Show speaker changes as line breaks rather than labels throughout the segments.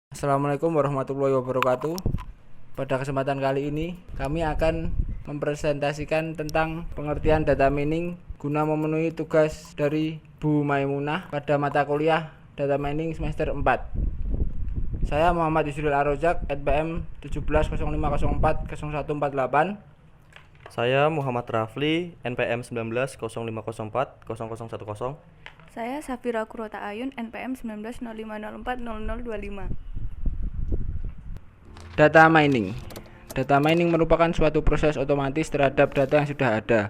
Assalamualaikum warahmatullahi wabarakatuh. Pada kesempatan kali ini kami akan mempresentasikan tentang pengertian data mining guna memenuhi tugas dari Bu Maimunah pada mata kuliah Data Mining semester 4. Saya Muhammad Yusril Arojak, NPM 1705040148.
Saya Muhammad Rafli, NPM 1905040010.
Saya Safira Kurota Ayun, NPM 1905040025.
Data mining. Data mining merupakan suatu proses otomatis terhadap data yang sudah ada.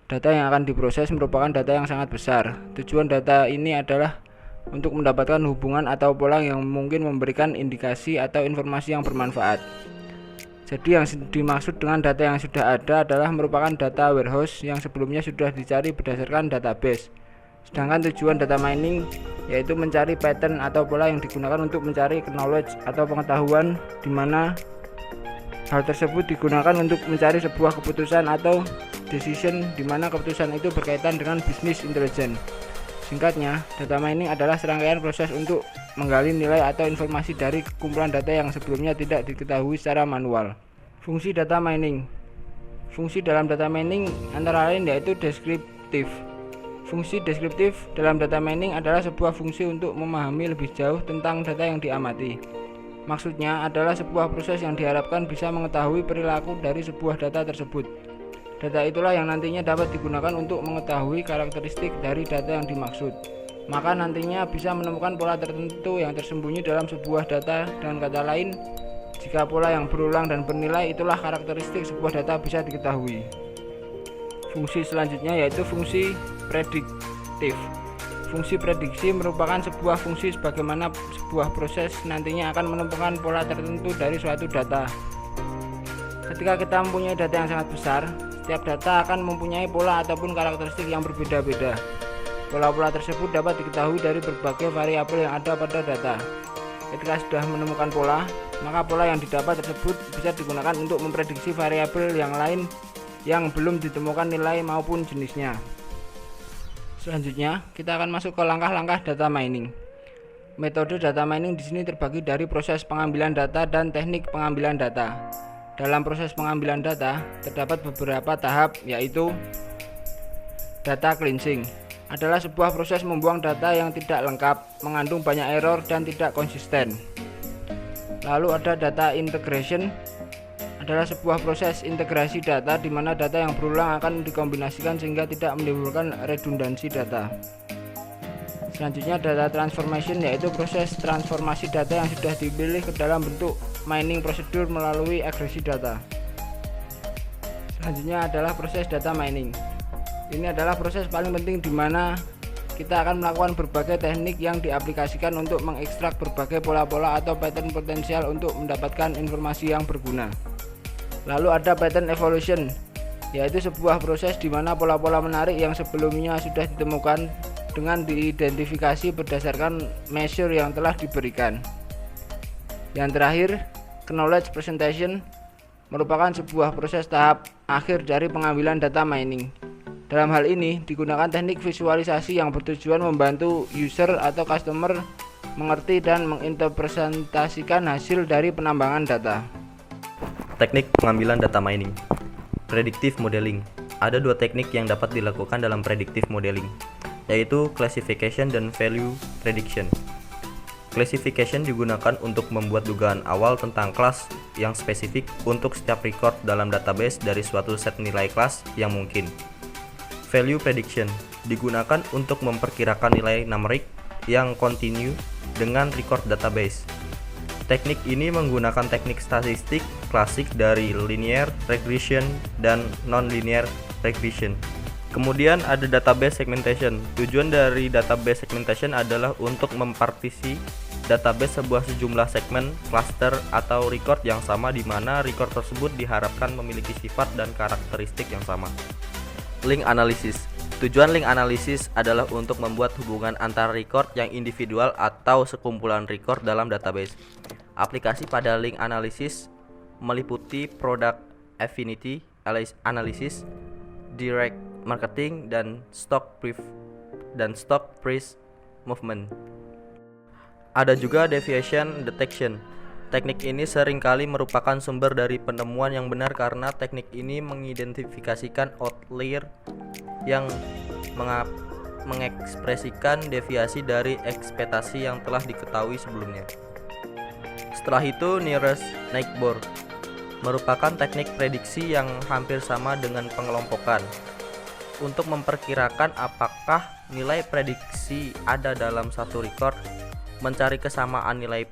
Data yang akan diproses merupakan data yang sangat besar. Tujuan data ini adalah untuk mendapatkan hubungan atau pola yang mungkin memberikan indikasi atau informasi yang bermanfaat. Jadi yang dimaksud dengan data yang sudah ada adalah merupakan data warehouse yang sebelumnya sudah dicari berdasarkan database. Sedangkan tujuan data mining yaitu mencari pattern atau pola yang digunakan untuk mencari knowledge atau pengetahuan, di mana hal tersebut digunakan untuk mencari sebuah keputusan atau decision, di mana keputusan itu berkaitan dengan bisnis intelijen. Singkatnya, data mining adalah serangkaian proses untuk menggali nilai atau informasi dari kumpulan data yang sebelumnya tidak diketahui secara manual. Fungsi data mining. Fungsi dalam data mining antara lain yaitu deskriptif. Fungsi deskriptif dalam data mining adalah sebuah fungsi untuk memahami lebih jauh tentang data yang diamati. Maksudnya adalah sebuah proses yang diharapkan bisa mengetahui perilaku dari sebuah data tersebut. Data itulah yang nantinya dapat digunakan untuk mengetahui karakteristik dari data yang dimaksud. Maka nantinya bisa menemukan pola tertentu yang tersembunyi dalam sebuah data. Dengan kata lain, jika pola yang berulang dan bernilai itulah karakteristik sebuah data bisa diketahui. Fungsi selanjutnya yaitu fungsi prediktif. Fungsi prediksi merupakan sebuah fungsi sebagaimana sebuah proses nantinya akan menemukan pola tertentu dari suatu data. Ketika kita mempunyai data yang sangat besar, setiap data akan mempunyai pola ataupun karakteristik yang berbeda-beda. Pola-pola tersebut dapat diketahui dari berbagai variabel yang ada pada data. Ketika sudah menemukan pola, maka pola yang didapat tersebut bisa digunakan untuk memprediksi variabel yang lain yang belum ditemukan nilai maupun jenisnya. Selanjutnya, kita akan masuk ke langkah-langkah data mining. Metode data mining di sini terbagi dari proses pengambilan data dan teknik pengambilan data. Dalam proses pengambilan data, terdapat beberapa tahap, yaitu data cleansing. Adalah sebuah proses membuang data yang tidak lengkap, mengandung banyak error dan tidak konsisten. Lalu ada data integration, adalah sebuah proses integrasi data di mana data yang berulang akan dikombinasikan sehingga tidak menimbulkan redundansi data. Selanjutnya data transformation, yaitu proses transformasi data yang sudah dipilih ke dalam bentuk mining prosedur melalui agresi data. Selanjutnya adalah proses data mining. Ini adalah proses paling penting di mana kita akan melakukan berbagai teknik yang diaplikasikan untuk mengekstrak berbagai pola-pola atau pattern potensial untuk mendapatkan informasi yang berguna. Lalu ada pattern evolution, yaitu sebuah proses di mana pola-pola menarik yang sebelumnya sudah ditemukan dengan diidentifikasi berdasarkan measure yang telah diberikan. Yang terakhir, knowledge presentation merupakan sebuah proses tahap akhir dari pengambilan data mining. Dalam hal ini digunakan teknik visualisasi yang bertujuan membantu user atau customer mengerti dan menginterpretasikan hasil dari penambangan data.
Teknik pengambilan data mining. Predictive modeling. Ada dua teknik yang dapat dilakukan dalam predictive modeling, yaitu classification dan value prediction. Classification digunakan untuk membuat dugaan awal tentang kelas yang spesifik untuk setiap record dalam database dari suatu set nilai kelas yang mungkin. Value prediction digunakan untuk memperkirakan nilai numerik yang kontinu dengan record database. Teknik ini menggunakan teknik statistik klasik dari linear regression dan non-linear regression. Kemudian ada database segmentation. Tujuan dari database segmentation adalah untuk mempartisi database sebuah sejumlah segmen, cluster, atau record yang sama di mana record tersebut diharapkan memiliki sifat dan karakteristik yang sama. Link analysis. Tujuan link analysis adalah untuk membuat hubungan antara record yang individual atau sekumpulan record dalam database. Aplikasi pada link analysis meliputi product affinity analysis, direct marketing, dan stock price movement. Ada juga deviation detection. Teknik ini seringkali merupakan sumber dari penemuan yang benar karena teknik ini mengidentifikasikan outlier yang mengekspresikan deviasi dari ekspektasi yang telah diketahui sebelumnya. Setelah itu, nearest neighbor merupakan teknik prediksi yang hampir sama dengan pengelompokan untuk memperkirakan apakah nilai prediksi ada dalam satu record, mencari kesamaan nilai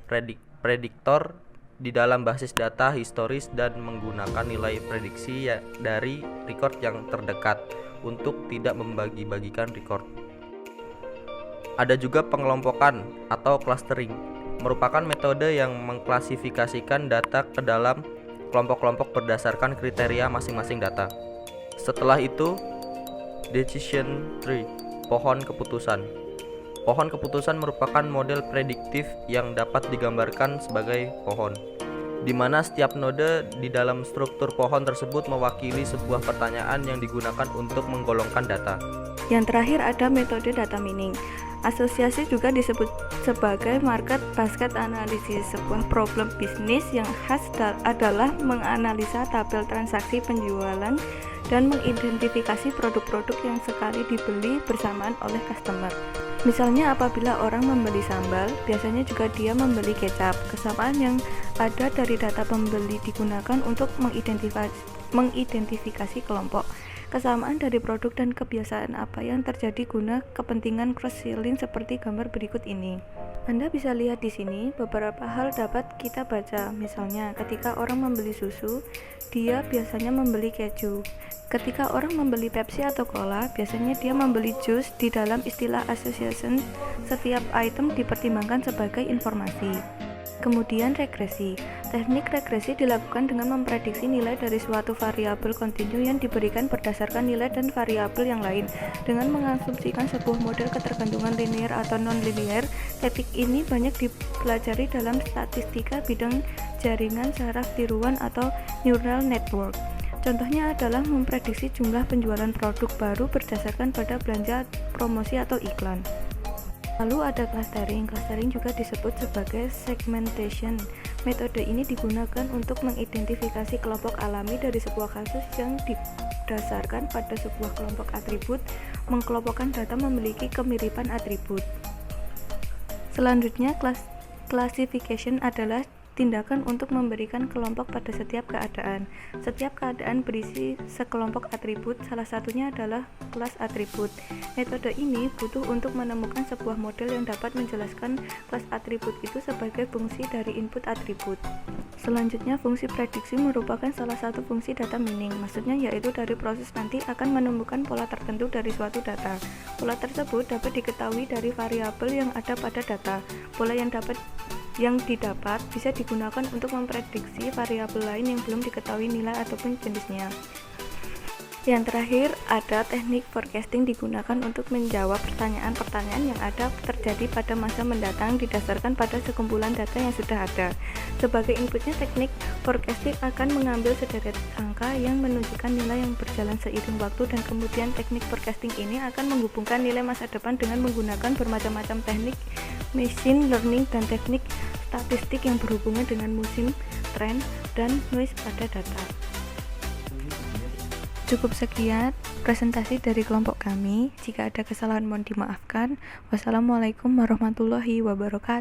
prediktor di dalam basis data historis dan menggunakan nilai prediksi dari record yang terdekat untuk tidak membagi-bagikan record. Ada juga pengelompokan atau clustering, merupakan metode yang mengklasifikasikan data ke dalam kelompok-kelompok berdasarkan kriteria masing-masing data. Setelah itu, decision tree, pohon keputusan. Pohon keputusan merupakan model prediktif yang dapat digambarkan sebagai pohon, di mana setiap node di dalam struktur pohon tersebut mewakili sebuah pertanyaan yang digunakan untuk menggolongkan data.
Yang terakhir ada metode data mining. Asosiasi juga disebut sebagai market basket analysis. Sebuah problem bisnis yang khas adalah menganalisa tabel transaksi penjualan dan mengidentifikasi produk-produk yang sekali dibeli bersamaan oleh customer. Misalnya apabila orang membeli sambal, biasanya juga dia membeli kecap. Kesamaan yang ada dari data pembeli digunakan untuk mengidentifikasi kelompok. Kesamaan dari produk dan kebiasaan apa yang terjadi guna kepentingan cross-selling seperti gambar berikut ini. Anda bisa lihat di sini beberapa hal dapat kita baca. Misalnya, ketika orang membeli susu, dia biasanya membeli keju. Ketika orang membeli Pepsi atau Cola, biasanya dia membeli jus. Di dalam istilah association, setiap item dipertimbangkan sebagai informasi. Kemudian regresi. Teknik regresi dilakukan dengan memprediksi nilai dari suatu variabel kontinu yang diberikan berdasarkan nilai dan variabel yang lain. Dengan mengasumsikan sebuah model ketergantungan linear atau non-linear, teknik ini banyak dipelajari dalam statistika bidang jaringan saraf tiruan atau neural network. Contohnya adalah memprediksi jumlah penjualan produk baru berdasarkan pada belanja promosi atau iklan. Lalu ada clustering. Clustering juga disebut sebagai segmentation. Metode ini digunakan untuk mengidentifikasi kelompok alami dari sebuah kasus yang didasarkan pada sebuah kelompok atribut. Mengelompokkan data memiliki kemiripan atribut. Selanjutnya, classification adalah tindakan untuk memberikan kelompok pada setiap keadaan. Setiap keadaan berisi sekelompok atribut, salah satunya adalah kelas atribut. Metode ini butuh untuk menemukan sebuah model yang dapat menjelaskan kelas atribut itu sebagai fungsi dari input atribut. Selanjutnya, fungsi prediksi merupakan salah satu fungsi data mining. Maksudnya yaitu dari proses nanti akan menemukan pola tertentu dari suatu data. Pola tersebut dapat diketahui dari variabel yang ada pada data. Pola yang didapat bisa digunakan untuk memprediksi variabel lain yang belum diketahui nilai ataupun jenisnya. Yang terakhir, ada teknik forecasting digunakan untuk menjawab pertanyaan-pertanyaan yang ada terjadi pada masa mendatang didasarkan pada sekumpulan data yang sudah ada. Sebagai inputnya, teknik forecasting akan mengambil sederet angka yang menunjukkan nilai yang berjalan seiring waktu, dan kemudian teknik forecasting ini akan menghubungkan nilai masa depan dengan menggunakan bermacam-macam teknik machine learning dan teknik statistik yang berhubungan dengan musim, tren, dan noise pada data. Cukup sekian presentasi dari kelompok kami. Jika ada kesalahan mohon dimaafkan. Wassalamualaikum warahmatullahi wabarakatuh.